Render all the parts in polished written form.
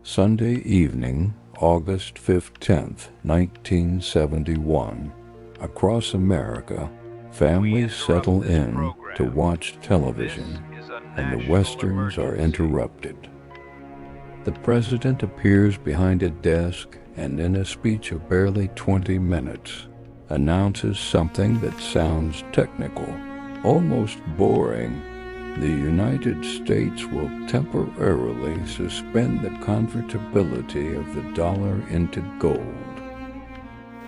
Sunday evening, August 15th, 1971. Across America, families settle in to watch television, and the westerns are interrupted. The president appears behind a desk and in a speech of barely 20 minutes, announces something that sounds technical, almost boring. The United States will temporarily suspend the convertibility of the dollar into gold.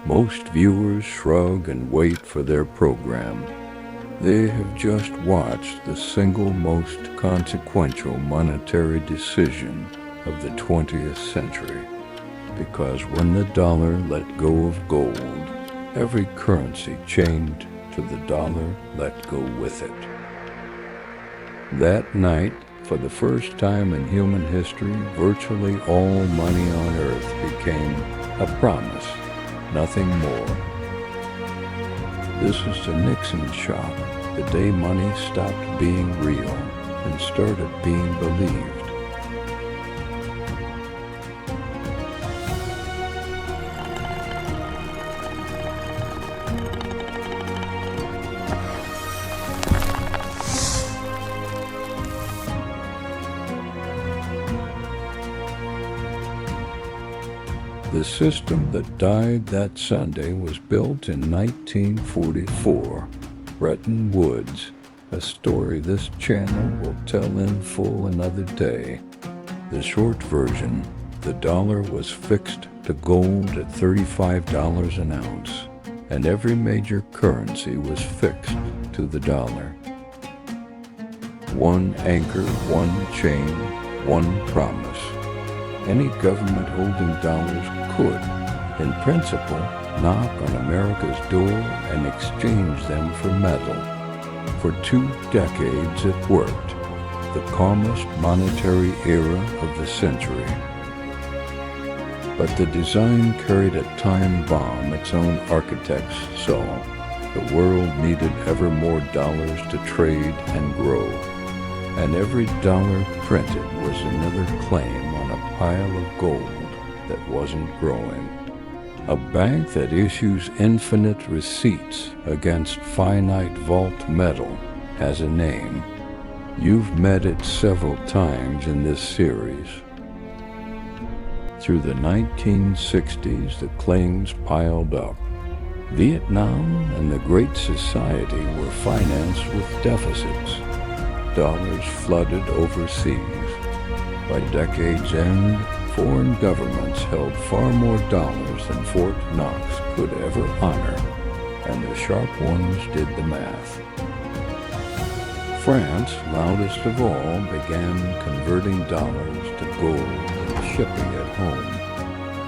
Most viewers shrug and wait for their program. They have just watched the single most consequential monetary decision of the 20th century, because when the dollar let go of gold, every currency chained to the dollar let go with it. That night, for the first time in human history, virtually all money on earth became a promise, nothing more. This is the Nixon Shock, the day money stopped being real and started being believed. The system that died that Sunday was built in 1944, Bretton Woods, a story this channel will tell in full another day. The short version, the dollar was fixed to gold at $35 an ounce, and every major currency was fixed to the dollar. One anchor, one chain, one promise. Any government holding dollars could, in principle, knock on America's door and exchange them for metal. For 2 decades it worked, the calmest monetary era of the century. But the design carried a time bomb its own architects saw. The world needed ever more dollars to trade and grow, and every dollar printed was another claim on a pile of gold that wasn't growing. A bank that issues infinite receipts against finite vault metal has a name. You've met it several times in this series. Through the 1960s, the claims piled up. Vietnam and the Great Society were financed with deficits. Dollars flooded overseas. By decade's end, foreign governments held far more dollars than Fort Knox could ever honor, and the sharp ones did the math. France, loudest of all, began converting dollars to gold and shipping it home.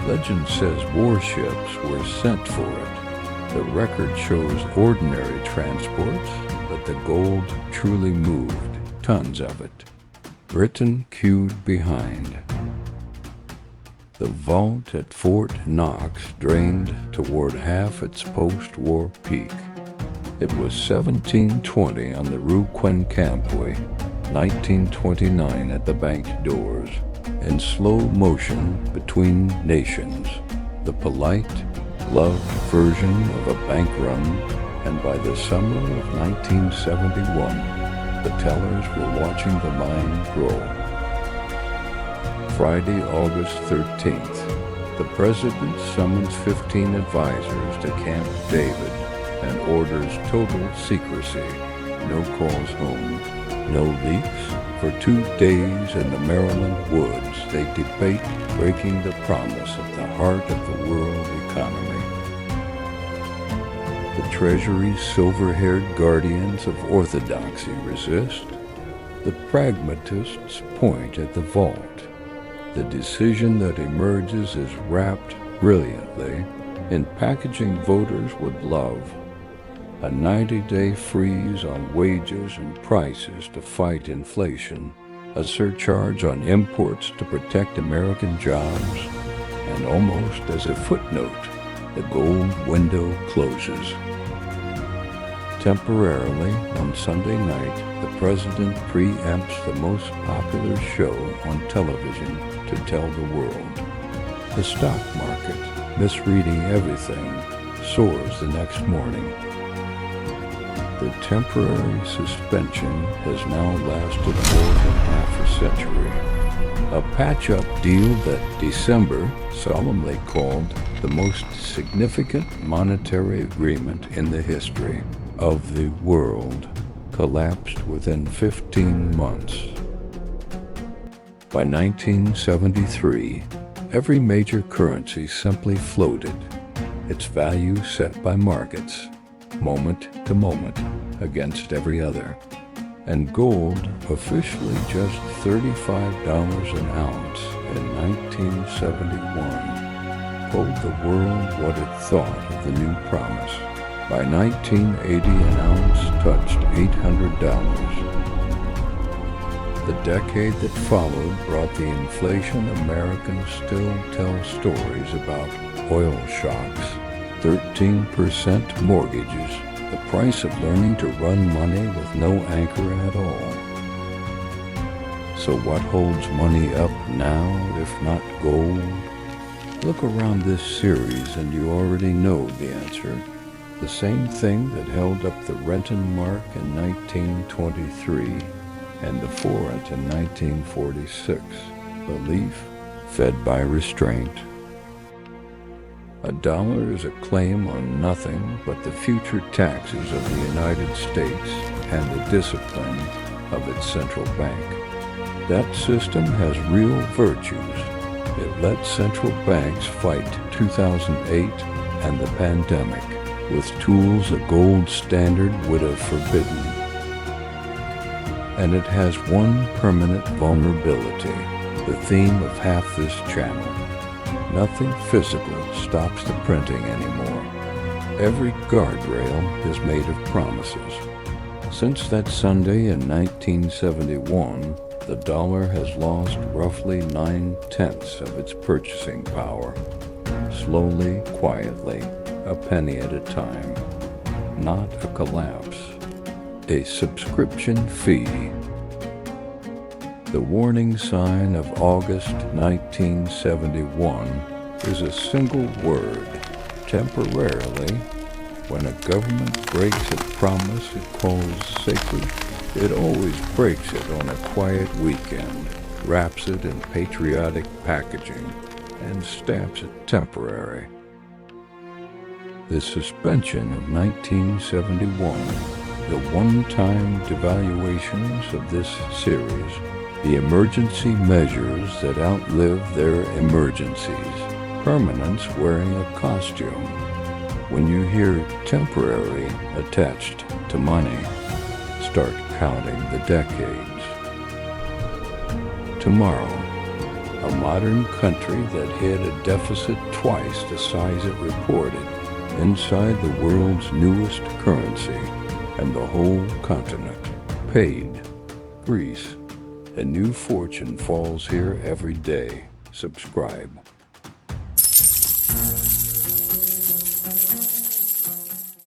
Legend says warships were sent for it. The record shows ordinary transports, but the gold truly moved, tons of it. Britain queued behind. The vault at Fort Knox drained toward half its post-war peak. It was 1720 on the Rue Quincampoix, 1929 at the bank doors, in slow motion between nations, the polite, loved version of a bank run, and by the summer of 1971, the tellers were watching the line grow. Friday, August 13th, the President summons 15 advisors to Camp David and orders total secrecy. No calls home, no leaks. For 2 days in the Maryland woods, they debate breaking the promise at the heart of the world economy. The Treasury's silver-haired guardians of orthodoxy resist. The pragmatists point at the vault. The decision that emerges is wrapped brilliantly in packaging voters would love. A 90-day freeze on wages and prices to fight inflation, a surcharge on imports to protect American jobs, and almost as a footnote, the gold window closes. Temporarily, on Sunday night, the president preempts the most popular show on television to tell the world. The stock market, misreading everything, soars the next morning. The temporary suspension has now lasted more than half a century. A patch-up deal that December solemnly called the most significant monetary agreement in the history of the world collapsed within 15 months. By 1973, every major currency simply floated, its value set by markets, moment to moment, against every other. And gold, officially just $35 an ounce in 1971, told the world what it thought of the new promise. By 1980, an ounce touched $800. The decade that followed brought the inflation Americans still tell stories about: oil shocks, 13% mortgages, the price of learning to run money with no anchor at all. So what holds money up now, if not gold? Look around this series and you already know the answer. The same thing that held up the Renton mark in 1923 and the forint in 1946. Belief fed by restraint. A dollar is a claim on nothing but the future taxes of the United States and the discipline of its central bank. That system has real virtues. It let central banks fight 2008 and the pandemic with tools a gold standard would have forbidden. And it has one permanent vulnerability, the theme of half this channel. Nothing physical stops the printing anymore. Every guardrail is made of promises. Since that Sunday in 1971, the dollar has lost roughly 9/10 of its purchasing power. Slowly, quietly, a penny at a time. Not a collapse. A subscription fee. The warning sign of August 1971 is a single word: temporarily. When a government breaks a promise it calls sacred, it always breaks it on a quiet weekend, wraps it in patriotic packaging, and stamps it temporary. The suspension of 1971, the one-time devaluations of this series, the emergency measures that outlive their emergencies, permanence wearing a costume. When you hear temporary attached to money, start counting the decades. Tomorrow, a modern country that hit a deficit twice the size it reported, inside the world's newest currency, and the whole continent paid. Greece. A new fortune falls here every day. Subscribe.